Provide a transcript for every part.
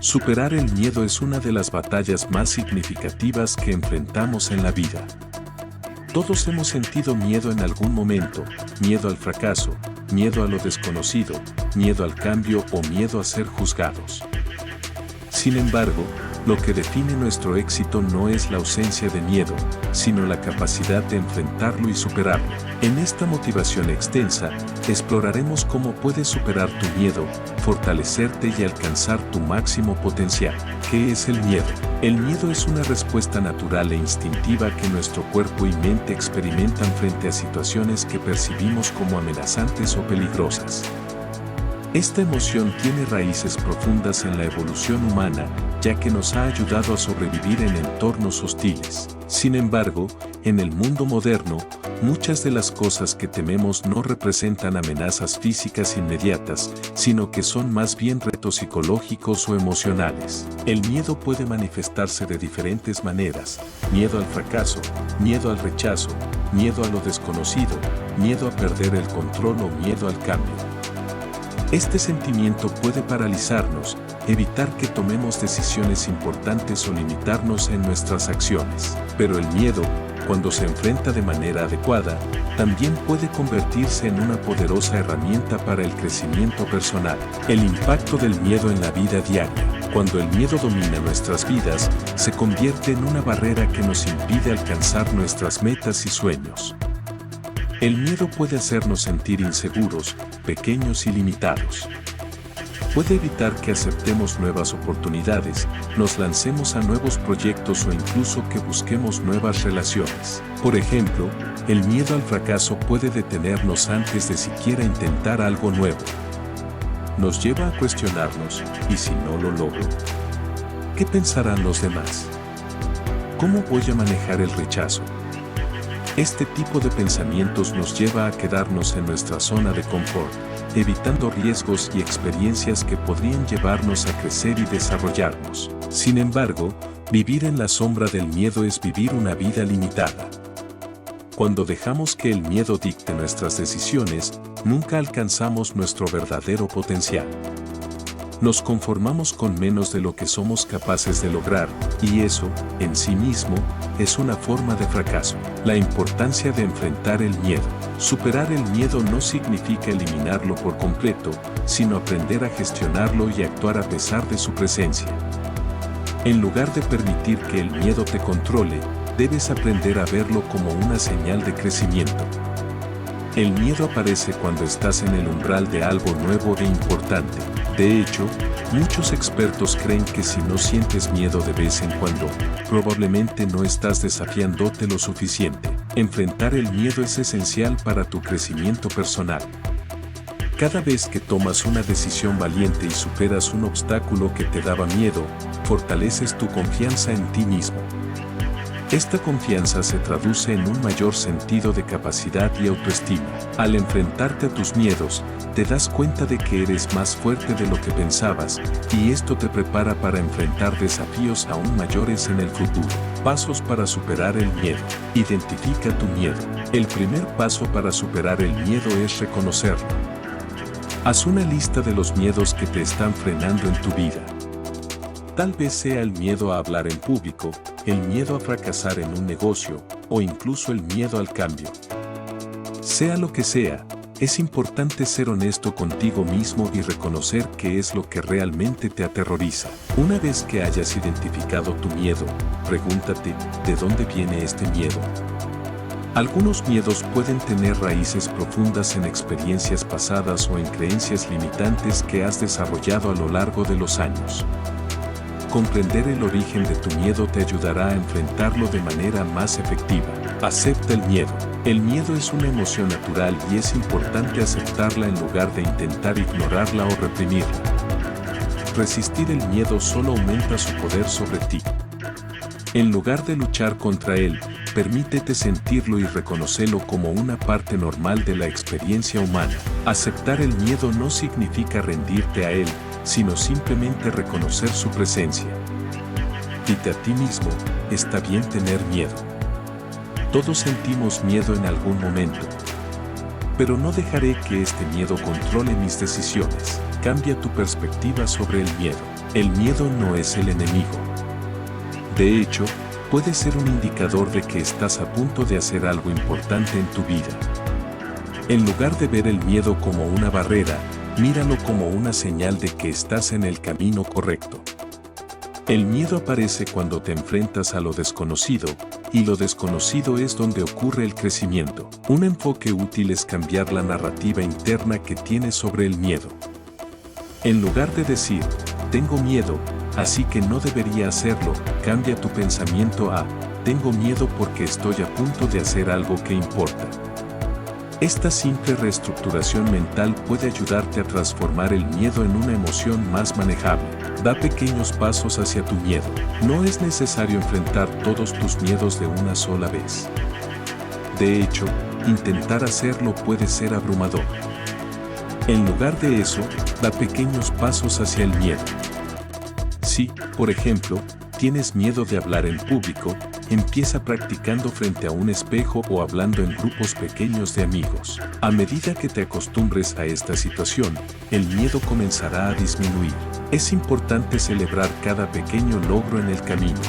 Superar el miedo es una de las batallas más significativas que enfrentamos en la vida. Todos hemos sentido miedo en algún momento, miedo al fracaso, miedo a lo desconocido, miedo al cambio o miedo a ser juzgados. Sin embargo, lo que define nuestro éxito no es la ausencia de miedo, sino la capacidad de enfrentarlo y superarlo. En esta motivación extensa, exploraremos cómo puedes superar tu miedo, fortalecerte y alcanzar tu máximo potencial. ¿Qué es el miedo? El miedo es una respuesta natural e instintiva que nuestro cuerpo y mente experimentan frente a situaciones que percibimos como amenazantes o peligrosas. Esta emoción tiene raíces profundas en la evolución humana, ya que nos ha ayudado a sobrevivir en entornos hostiles. Sin embargo, en el mundo moderno, muchas de las cosas que tememos no representan amenazas físicas inmediatas, sino que son más bien retos psicológicos o emocionales. El miedo puede manifestarse de diferentes maneras: miedo al fracaso, miedo al rechazo, miedo a lo desconocido, miedo a perder el control o miedo al cambio. Este sentimiento puede paralizarnos, evitar que tomemos decisiones importantes o limitarnos en nuestras acciones. Pero el miedo, cuando se enfrenta de manera adecuada, también puede convertirse en una poderosa herramienta para el crecimiento personal. El impacto del miedo en la vida diaria. Cuando el miedo domina nuestras vidas, se convierte en una barrera que nos impide alcanzar nuestras metas y sueños. El miedo puede hacernos sentir inseguros, pequeños y limitados. Puede evitar que aceptemos nuevas oportunidades, nos lancemos a nuevos proyectos o incluso que busquemos nuevas relaciones. Por ejemplo, el miedo al fracaso puede detenernos antes de siquiera intentar algo nuevo. Nos lleva a cuestionarnos: ¿y si no lo logro? ¿Qué pensarán los demás? ¿Cómo voy a manejar el rechazo? Este tipo de pensamientos nos lleva a quedarnos en nuestra zona de confort, evitando riesgos y experiencias que podrían llevarnos a crecer y desarrollarnos. Sin embargo, vivir en la sombra del miedo es vivir una vida limitada. Cuando dejamos que el miedo dicte nuestras decisiones, nunca alcanzamos nuestro verdadero potencial. Nos conformamos con menos de lo que somos capaces de lograr, y eso, en sí mismo, es una forma de fracaso. La importancia de enfrentar el miedo. Superar el miedo no significa eliminarlo por completo, sino aprender a gestionarlo y actuar a pesar de su presencia. En lugar de permitir que el miedo te controle, debes aprender a verlo como una señal de crecimiento. El miedo aparece cuando estás en el umbral de algo nuevo e importante. De hecho, muchos expertos creen que si no sientes miedo de vez en cuando, probablemente no estás desafiándote lo suficiente. Enfrentar el miedo es esencial para tu crecimiento personal. Cada vez que tomas una decisión valiente y superas un obstáculo que te daba miedo, fortaleces tu confianza en ti mismo. Esta confianza se traduce en un mayor sentido de capacidad y autoestima. Al enfrentarte a tus miedos, te das cuenta de que eres más fuerte de lo que pensabas, y esto te prepara para enfrentar desafíos aún mayores en el futuro. Pasos para superar el miedo. Identifica tu miedo. El primer paso para superar el miedo es reconocerlo. Haz una lista de los miedos que te están frenando en tu vida. Tal vez sea el miedo a hablar en público, el miedo a fracasar en un negocio, o incluso el miedo al cambio. Sea lo que sea, es importante ser honesto contigo mismo y reconocer qué es lo que realmente te aterroriza. Una vez que hayas identificado tu miedo, pregúntate: ¿de dónde viene este miedo? Algunos miedos pueden tener raíces profundas en experiencias pasadas o en creencias limitantes que has desarrollado a lo largo de los años. Comprender el origen de tu miedo te ayudará a enfrentarlo de manera más efectiva. Acepta el miedo. El miedo es una emoción natural y es importante aceptarla en lugar de intentar ignorarla o reprimirla. Resistir el miedo solo aumenta su poder sobre ti. En lugar de luchar contra él, permítete sentirlo y reconocerlo como una parte normal de la experiencia humana. Aceptar el miedo no significa rendirte a él, sino simplemente reconocer su presencia. Dite a ti mismo: está bien tener miedo. Todos sentimos miedo en algún momento. Pero no dejaré que este miedo controle mis decisiones. Cambia tu perspectiva sobre el miedo. El miedo no es el enemigo. De hecho, puede ser un indicador de que estás a punto de hacer algo importante en tu vida. En lugar de ver el miedo como una barrera, míralo como una señal de que estás en el camino correcto. El miedo aparece cuando te enfrentas a lo desconocido, y lo desconocido es donde ocurre el crecimiento. Un enfoque útil es cambiar la narrativa interna que tienes sobre el miedo. En lugar de decir, tengo miedo, así que no debería hacerlo, cambia tu pensamiento a, tengo miedo porque estoy a punto de hacer algo que importa. Esta simple reestructuración mental puede ayudarte a transformar el miedo en una emoción más manejable. Da pequeños pasos hacia tu miedo. No es necesario enfrentar todos tus miedos de una sola vez. De hecho, intentar hacerlo puede ser abrumador. En lugar de eso, da pequeños pasos hacia el miedo. Si, por ejemplo, tienes miedo de hablar en público, empieza practicando frente a un espejo o hablando en grupos pequeños de amigos. A medida que te acostumbres a esta situación, el miedo comenzará a disminuir. Es importante celebrar cada pequeño logro en el camino.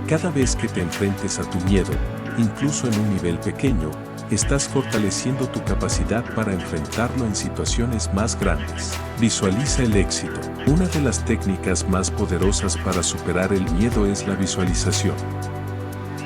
Cada vez que te enfrentes a tu miedo, incluso en un nivel pequeño, estás fortaleciendo tu capacidad para enfrentarlo en situaciones más grandes. Visualiza el éxito. Una de las técnicas más poderosas para superar el miedo es la visualización.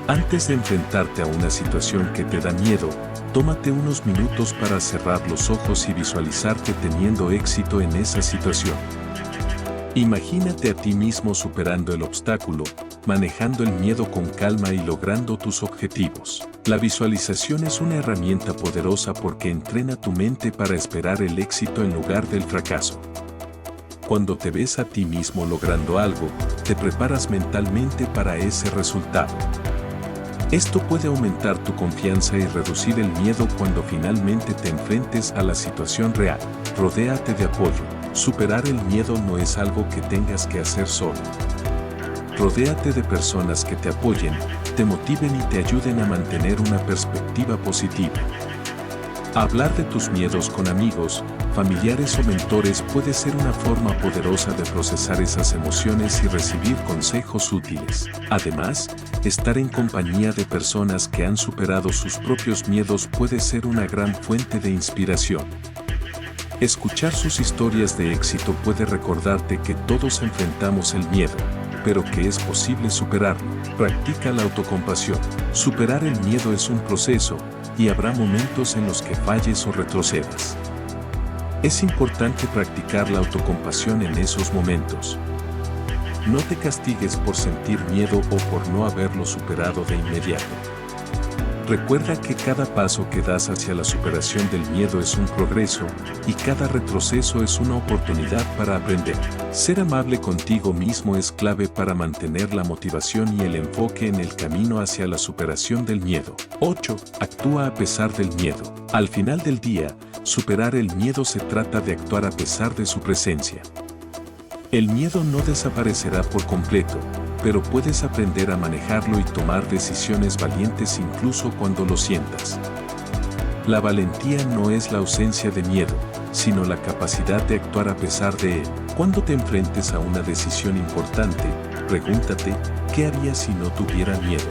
Antes de enfrentarte a una situación que te da miedo, tómate unos minutos para cerrar los ojos y visualizarte teniendo éxito en esa situación. Imagínate a ti mismo superando el obstáculo, manejando el miedo con calma y logrando tus objetivos. La visualización es una herramienta poderosa porque entrena tu mente para esperar el éxito en lugar del fracaso. Cuando te ves a ti mismo logrando algo, te preparas mentalmente para ese resultado. Esto puede aumentar tu confianza y reducir el miedo cuando finalmente te enfrentes a la situación real. Rodéate de apoyo. Superar el miedo no es algo que tengas que hacer solo. Rodéate de personas que te apoyen, te motiven y te ayuden a mantener una perspectiva positiva. Hablar de tus miedos con amigos, familiares o mentores puede ser una forma poderosa de procesar esas emociones y recibir consejos útiles. Además, estar en compañía de personas que han superado sus propios miedos puede ser una gran fuente de inspiración. Escuchar sus historias de éxito puede recordarte que todos enfrentamos el miedo, pero que es posible superarlo. Practica la autocompasión. Superar el miedo es un proceso, y habrá momentos en los que falles o retrocedas. Es importante practicar la autocompasión en esos momentos. No te castigues por sentir miedo o por no haberlo superado de inmediato. Recuerda que cada paso que das hacia la superación del miedo es un progreso, y cada retroceso es una oportunidad para aprender. Ser amable contigo mismo es clave para mantener la motivación y el enfoque en el camino hacia la superación del miedo. 8. Actúa a pesar del miedo. Al final del día, superar el miedo se trata de actuar a pesar de su presencia. El miedo no desaparecerá por completo, pero puedes aprender a manejarlo y tomar decisiones valientes incluso cuando lo sientas. La valentía no es la ausencia de miedo, sino la capacidad de actuar a pesar de él. Cuando te enfrentes a una decisión importante, pregúntate, ¿qué haría si no tuviera miedo?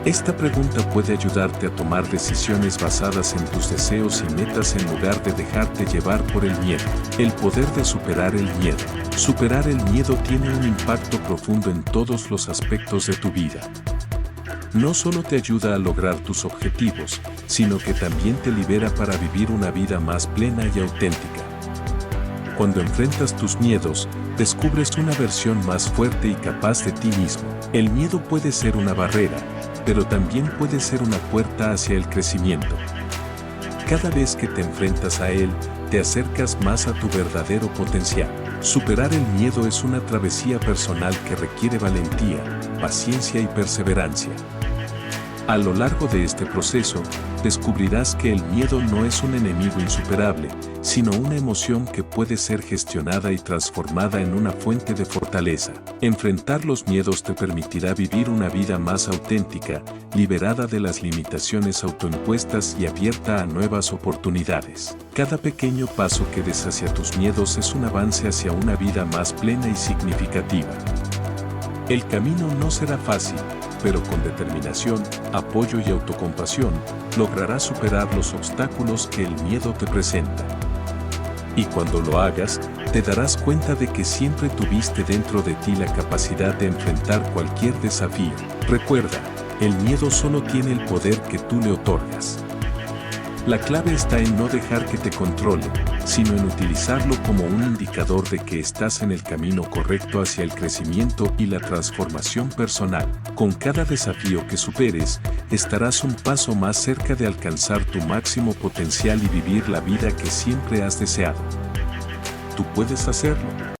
Esta pregunta puede ayudarte a tomar decisiones basadas en tus deseos y metas en lugar de dejarte llevar por el miedo. El poder de superar el miedo. Superar el miedo tiene un impacto profundo en todos los aspectos de tu vida. No solo te ayuda a lograr tus objetivos, sino que también te libera para vivir una vida más plena y auténtica. Cuando enfrentas tus miedos, descubres una versión más fuerte y capaz de ti mismo. El miedo puede ser una barrera, pero también puede ser una puerta hacia el crecimiento. Cada vez que te enfrentas a él, te acercas más a tu verdadero potencial. Superar el miedo es una travesía personal que requiere valentía, paciencia y perseverancia. A lo largo de este proceso, descubrirás que el miedo no es un enemigo insuperable, sino una emoción que puede ser gestionada y transformada en una fuente de fortaleza. Enfrentar los miedos te permitirá vivir una vida más auténtica, liberada de las limitaciones autoimpuestas y abierta a nuevas oportunidades. Cada pequeño paso que des hacia tus miedos es un avance hacia una vida más plena y significativa. El camino no será fácil, pero con determinación, apoyo y autocompasión, lograrás superar los obstáculos que el miedo te presenta. Y cuando lo hagas, te darás cuenta de que siempre tuviste dentro de ti la capacidad de enfrentar cualquier desafío. Recuerda, el miedo solo tiene el poder que tú le otorgas. La clave está en no dejar que te controle, sino en utilizarlo como un indicador de que estás en el camino correcto hacia el crecimiento y la transformación personal. Con cada desafío que superes, estarás un paso más cerca de alcanzar tu máximo potencial y vivir la vida que siempre has deseado. Tú puedes hacerlo.